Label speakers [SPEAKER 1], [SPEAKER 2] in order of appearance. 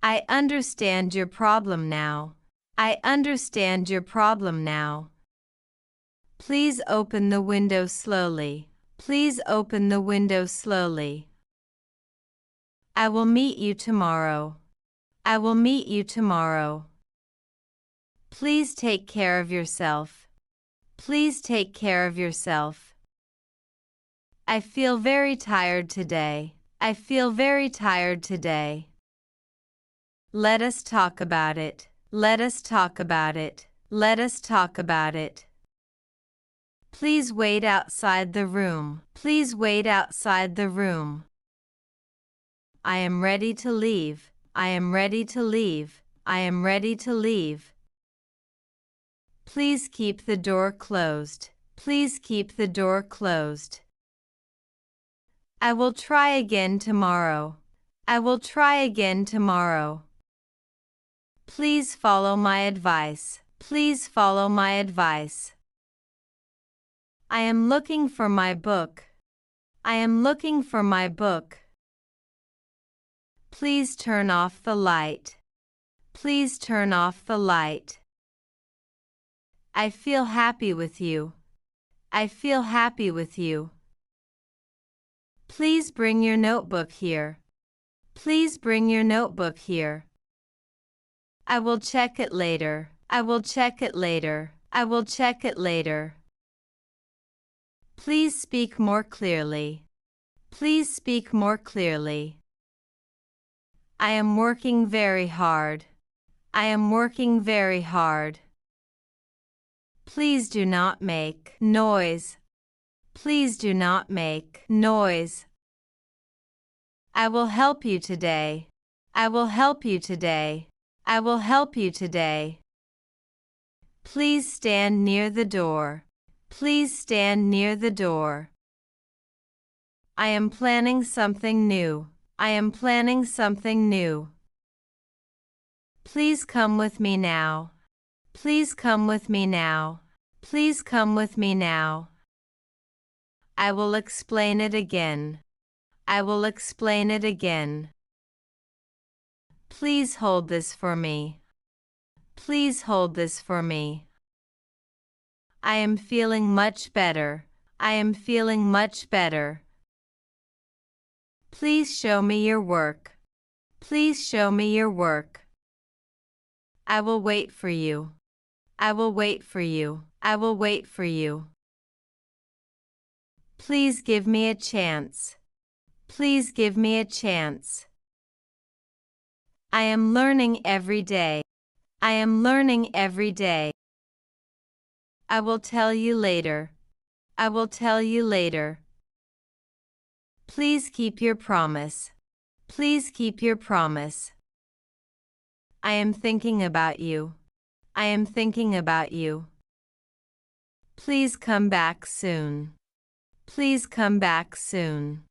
[SPEAKER 1] I understand your problem now. I understand your problem now. Please open the window slowly. Please open the window slowly. I will meet you tomorrow. I will meet you tomorrow. Please take care of yourself. Please take care of yourself. I feel very tired today. I feel very tired today. Let us talk about it. Let us talk about it. Let us talk about it. Please wait outside the room. Please wait outside the room. I am ready to leave. I am ready to leave. I am ready to leave. Please keep the door closed. Please keep the door closed. I will try again tomorrow. I will try again tomorrow. Please follow my advice. Please follow my advice. I am looking for my book. I am looking for my book. Please turn off the light. Please turn off the light. I feel happy with you. I feel happy with you. Please bring your notebook here. Please bring your notebook here. I will check it later. I will check it later. I will check it later. Please speak more clearly. Please speak more clearly. I am working very hard. I am working very hard. Please do not make noise. Please do not make noise. I will help you today. I will help you today. I will help you today. Please stand near the door. Please stand near the door. I am planning something new. I am planning something new. Please come with me now. Please come with me now. Please come with me now. I will explain it again. I will explain it again. Please hold this for me. Please hold this for me. I am feeling much better. I am feeling much better. Please show me your work. Please show me your work. I will wait for you. I will wait for you. I will wait for you. Please give me a chance. Please give me a chance. I am learning every day. I am learning every day. I will tell you later. I will tell you later. Please keep your promise. Please keep your promise. I am thinking about you. I am thinking about you. Please come back soon. Please come back soon.